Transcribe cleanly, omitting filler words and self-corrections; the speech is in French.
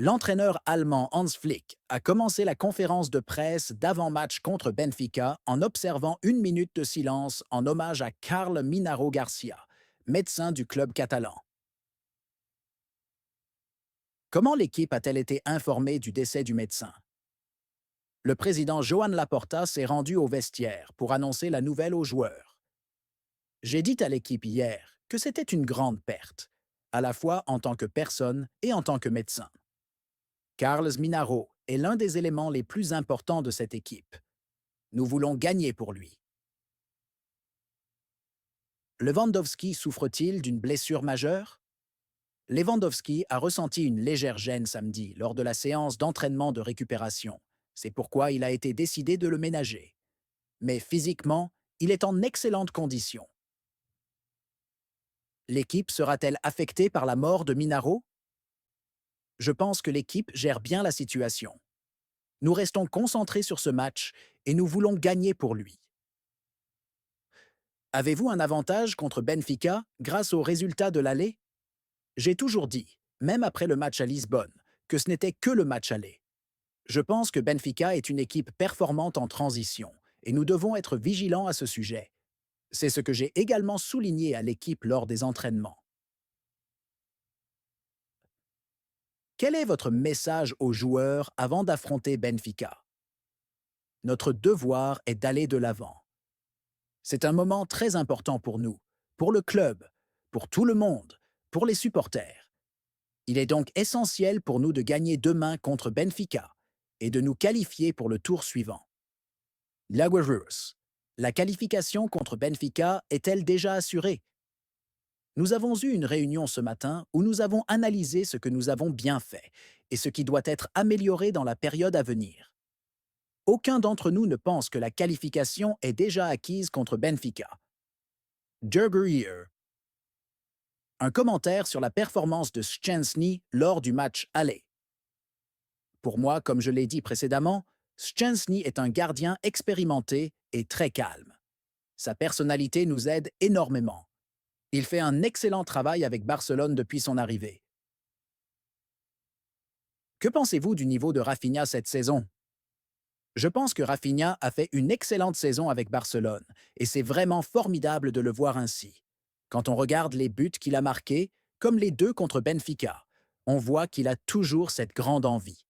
L'entraîneur allemand Hans Flick a commencé la conférence de presse d'avant-match contre Benfica en observant une minute de silence en hommage à Carl Minaro Garcia, médecin du club catalan. Comment l'équipe a-t-elle été informée du décès du médecin? Le président Joan Laporta s'est rendu au vestiaire pour annoncer la nouvelle aux joueurs. J'ai dit à l'équipe hier que c'était une grande perte, à la fois en tant que personne et en tant que médecin. Carles Minaro est l'un des éléments les plus importants de cette équipe. Nous voulons gagner pour lui. Lewandowski souffre-t-il d'une blessure majeure? Lewandowski a ressenti une légère gêne samedi lors de la séance d'entraînement de récupération. C'est pourquoi il a été décidé de le ménager. Mais physiquement, il est en excellente condition. L'équipe sera-t-elle affectée par la mort de Minaro? Je pense que l'équipe gère bien la situation. Nous restons concentrés sur ce match et nous voulons gagner pour lui. Avez-vous un avantage contre Benfica grâce aux résultats de l'aller? J'ai toujours dit, même après le match à Lisbonne, que ce n'était que le match aller. Je pense que Benfica est une équipe performante en transition et nous devons être vigilants à ce sujet. C'est ce que j'ai également souligné à l'équipe lors des entraînements. Quel est votre message aux joueurs avant d'affronter Benfica? Notre devoir est d'aller de l'avant. C'est un moment très important pour nous, pour le club, pour tout le monde, pour les supporters. Il est donc essentiel pour nous de gagner demain contre Benfica et de nous qualifier pour le tour suivant. Laguerreus, la qualification contre Benfica est-elle déjà assurée? Nous avons eu une réunion ce matin où nous avons analysé ce que nous avons bien fait et ce qui doit être amélioré dans la période à venir. Aucun d'entre nous ne pense que la qualification est déjà acquise contre Benfica. Gerber. Un commentaire sur la performance de Szczęsny lors du match aller. Pour moi, comme je l'ai dit précédemment, Szczęsny est un gardien expérimenté et très calme. Sa personnalité nous aide énormément. Il fait un excellent travail avec Barcelone depuis son arrivée. Que pensez-vous du niveau de Rafinha cette saison? Je pense que Rafinha a fait une excellente saison avec Barcelone et c'est vraiment formidable de le voir ainsi. Quand on regarde les buts qu'il a marqués, comme les deux contre Benfica, on voit qu'il a toujours cette grande envie.